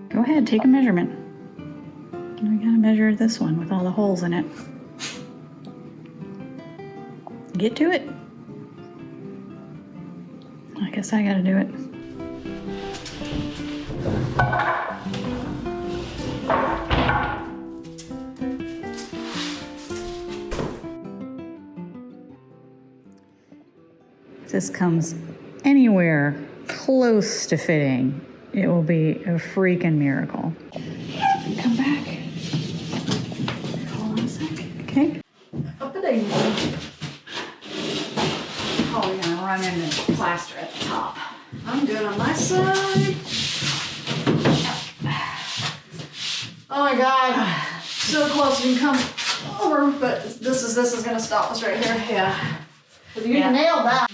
Go ahead, take a measurement. We gotta measure this one with all the holes in it. Get to it. I guess I gotta do it. If this comes anywhere close to fitting, it will be a freaking miracle. Come back. Hold on a sec. Okay. Up it in. Probably gonna run into plaster at the top. I'm good on my side. Oh my God. So close you can come over, but this is gonna stop us right here. Yeah. You nailed that.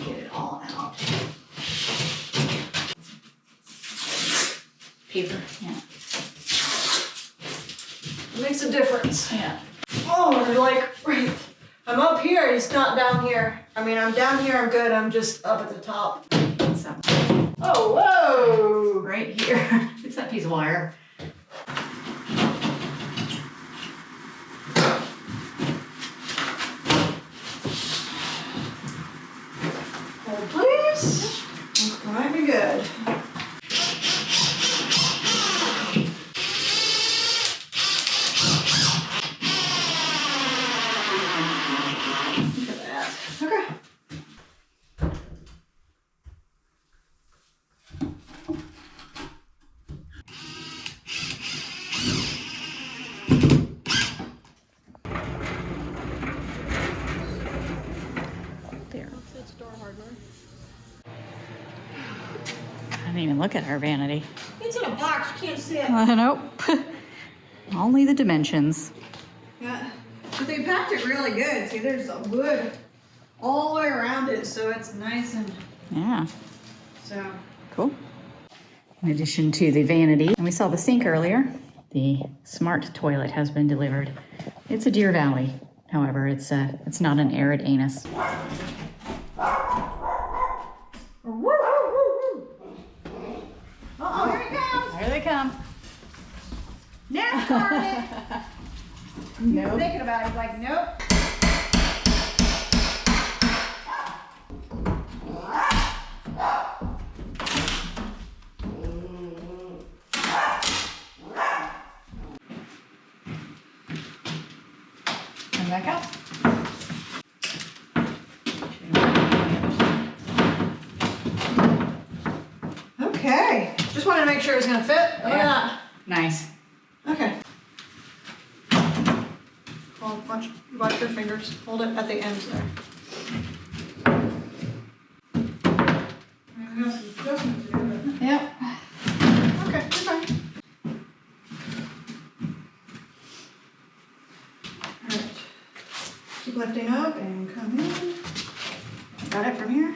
Get it all out. Paper, yeah. It makes a difference. Yeah. Oh, you're like, right. I'm up here, it's not down here. I mean, I'm down here, I'm good, I'm just up at the top. So, Oh, whoa! right here. It's that piece of wire. Hold please. This might be good. Look at that. Okay. There. It's door hardware. I didn't even look at our vanity. It's in a box, you can't see it. Nope. Only the dimensions. Yeah, but they packed it really good. See, there's a wood all the way around it, so it's nice and Yeah. so. Cool. In addition to the vanity, and we saw the sink earlier, the smart toilet has been delivered. It's a Deer Valley. However, it's not an arid anus. Uh-oh, here it comes. There they come. Now start it. He was Nope. thinking about it. He's like, nope. Come back up. Okay. Just wanted to make sure it was going to fit. Look at that. Nice. Okay. Watch your fingers. Hold it at the ends there. I have some adjustment to do, but- Yep. Okay, you're fine. Alright. Keep lifting up and come in. Got it from here?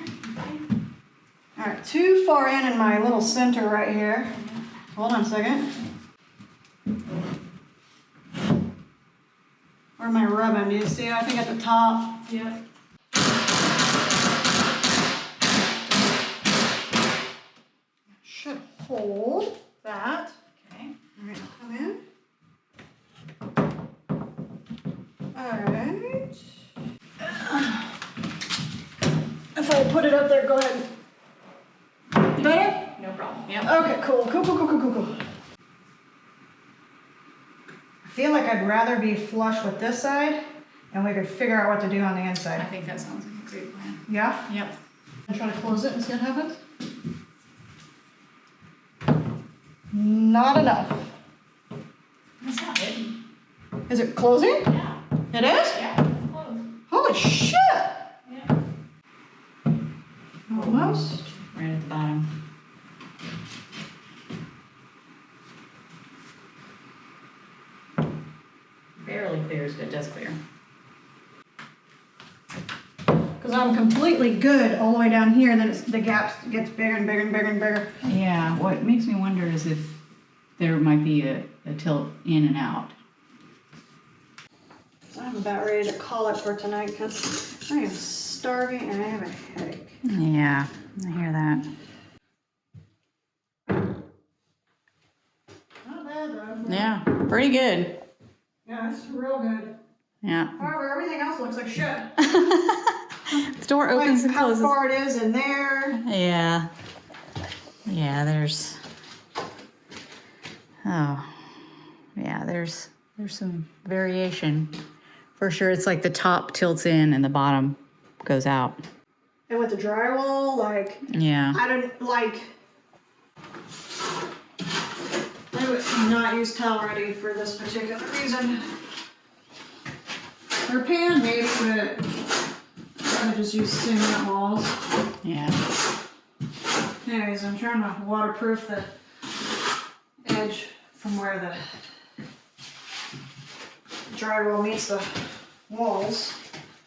Alright, too far in my little center right here. Hold on a second. Where am I rubbing? Do you see? I think at the top. Yep. Should hold that. Okay. Alright, come in. Alright. If I put it up there, go ahead. Better? No problem. Yep. Okay, cool. Cool. I feel like I'd rather be flush with this side, and we could figure out what to do on the I inside. think that sounds like a great plan. Yeah? Yep. I'm trying to close it and see what happens. Not enough. That's not it. Is it closing? Yeah. It is? Yeah. Close. Holy shit! Yeah. Almost. Right at the bottom. Barely clears, but it does clear. Because I'm completely good all the way down here, then the gaps gets bigger and bigger and bigger and bigger. Yeah, what makes me wonder is if there might be a tilt in and out. I'm about ready to call it for tonight because I am starving and I have a headache. Yeah, I hear that. Not bad though. Yeah, pretty good. Yeah, it's real good. Yeah. However, everything else looks like shit. The door opens and closes. How far it is in there. Yeah. Yeah, there's... Oh. Yeah, there's some variation. For sure, it's like the top tilts in and the bottom goes out. And with the drywall, like... Yeah. I don't, like... I would not use Tile Redi for this particular reason. They're pan maybe, but I would just use cement walls. Yeah. Anyways, I'm trying to waterproof the edge from where the drywall meets the walls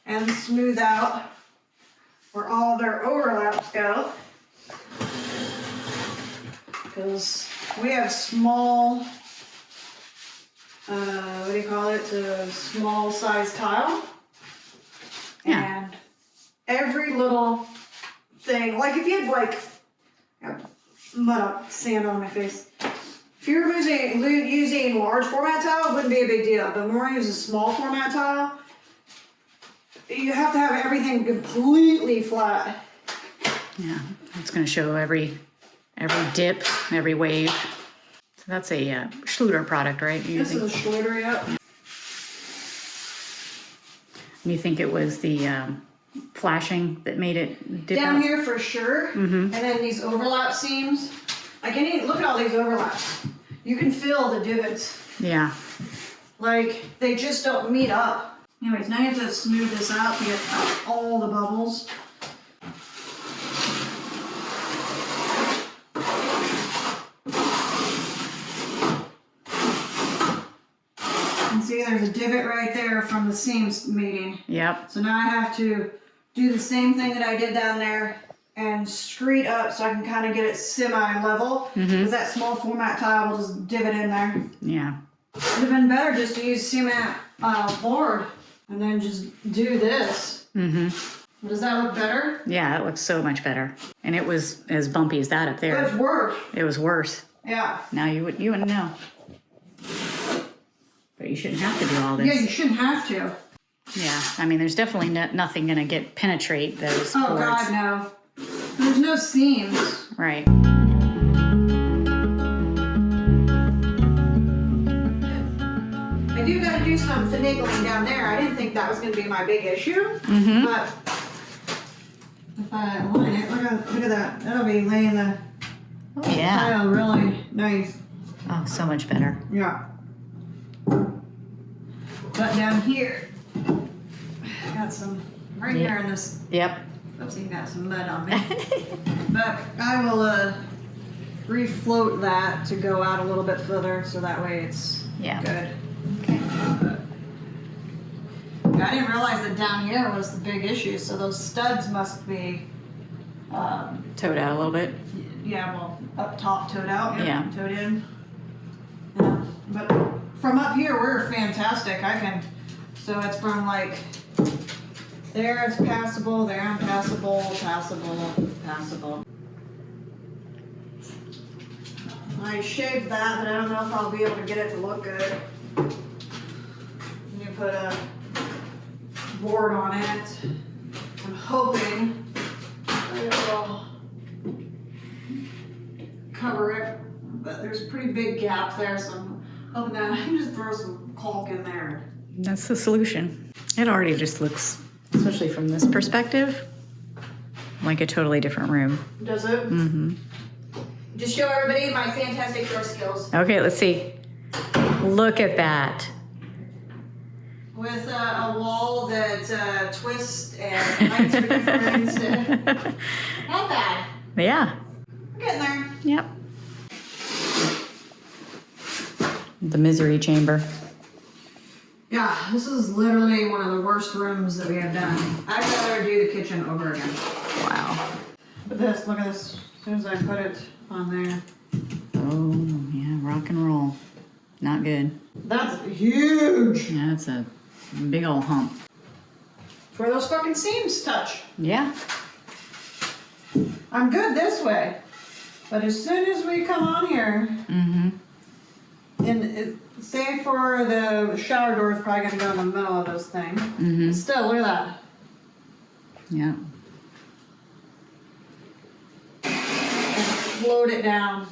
and smooth out where all their overlaps go. Because we have small, what do you call it? A small size tile. Yeah. And every little thing, like if you had like, sand on my face. If you're using large format tile, it wouldn't be a big deal. But when we're using small format tile, you have to have everything completely flat. Yeah. It's going to show every dip, every wave. So that's a Schluter product, right? This is a Schluter, yep. And you think it was the flashing that made it dip Down out? here for sure, and then these overlap seams. Like, look at all these overlaps. You can feel the divots. Yeah. Like, they just don't meet up. Anyways, now you have to smooth this out to get out all the bubbles. And see, there's a divot right there from the seams meeting. Yep. So now I have to do the same thing that I did down there and screed up so I can kind of get it semi-level. Because that small format tile will just divot in there. Yeah. It would have been better just to use cement board and then just do this. Does that look better? Yeah, it looks so much better. And it was as bumpy as that up there. It's worse. It was worse. Yeah. Now you wouldn't know. But you shouldn't have to do all this. Yeah, you shouldn't have to. Yeah, I mean, there's definitely nothing going to penetrate those Oh, boards. God, no. There's no seams. Right. I do got to do some finagling down there. I didn't think that was going to be my big issue. But if I align it, look at that. That'll be laying the Oh, yeah. tile really nice. Oh, so much better. Yeah. But down here, I got some, right here in this, Yep. oopsie, got some mud on me. But I will refloat that to go out a little bit further so that way it's good. Okay. I didn't realize that down here was the big issue, so those studs must be, Toed out a little bit. yeah, well, up top, toed out, Yeah. toed in. Yeah. But from up here, we're fantastic. So it's from like, there it's passable, there unpassable, passable. I shaved that, but I don't know if I'll be able to get it to look good. You put a board on it. I'm hoping it will cover it, but there's a pretty big gap there, so I'm hoping that I can just throw some caulk in there. That's the solution. It already just looks, especially from this perspective, like a totally different room. Does it? Just show everybody my fantastic door skills. Okay, let's see. Look at that. With a wall that twists and lights are different. Not bad. Yeah. We're getting there. Yep. The misery chamber. Yeah, this is literally one of the worst rooms that we have done. I'd rather do the kitchen over again. Wow. But this, look at this. As soon as I put it on there. Oh, yeah, rock and roll. Not good. That's huge. Yeah, it's a Big old hump. It's where those fucking seams touch. Yeah. I'm good this way. But as soon as we come on here, and say for the shower door is probably gonna go in the middle of this thing. Still, look at that. Yeah. And float it down.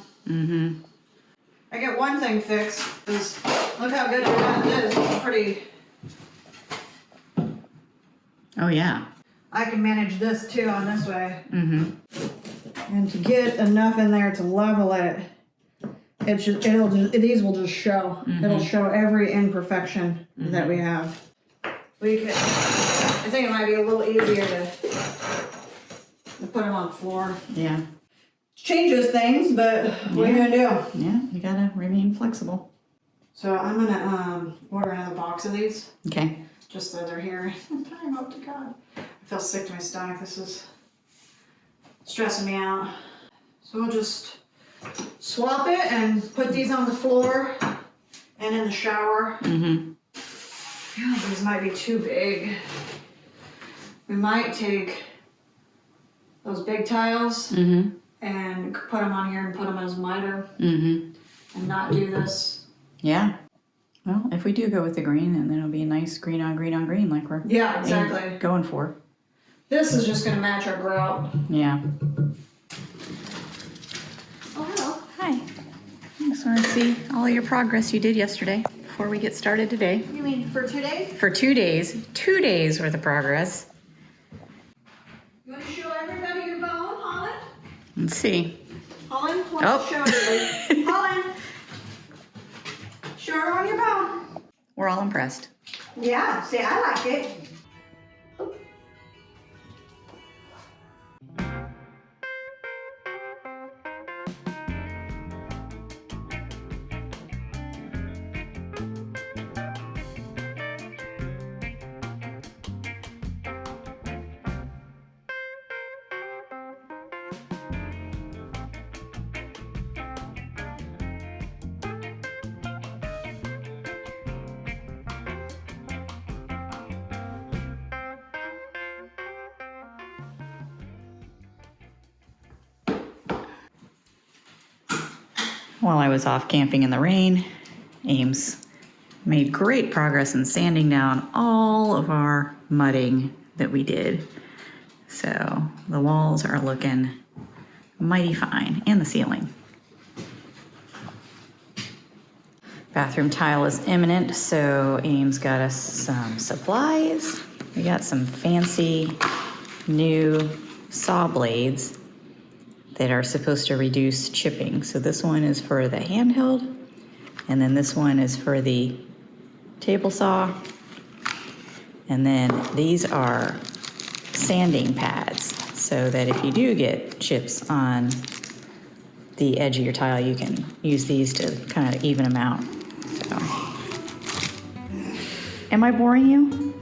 I get one thing fixed, is look how good it is. It's pretty. Oh yeah. I can manage this too on this way. And to get enough in there to level it, these will just show. It'll show every imperfection that we have. I think it might be a little easier to put them on the floor. Yeah. Changes things, but what are you gonna do? Yeah, you gotta remain flexible. So I'm gonna order another box of these, Okay. just so they're here. Time up to God. I feel sick to my stomach. This is stressing me out. So we'll just swap it and put these on the floor and in the shower. I feel like these might be too big. We might take those big tiles and put them on here and put them as miter and not do this. Yeah. Well, if we do go with the green, and then it'll be a nice green on green on green like we're going for. This is just gonna match our grout. Yeah. Oh, hello. Hi. I just want to see all your progress you did yesterday before we get started today. You mean for 2 days? For 2 days. 2 days worth of progress. You want to show everybody your bone, Holland? Let's see. Holland, why don't you show everybody? Holland, show her on your bone. We're all impressed. Yeah, see, I like it. While I was off camping in the rain, Ames made great progress in sanding down all of our mudding that we did. So the walls are looking mighty fine, and the ceiling. Bathroom tile is imminent, so Ames got us some supplies. We got some fancy new saw blades that are supposed to reduce chipping. So this one is for the handheld, and then this one is for the table saw. And then these are sanding pads, so that if you do get chips on the edge of your tile, you can use these to kind of even them out. So, am I boring you?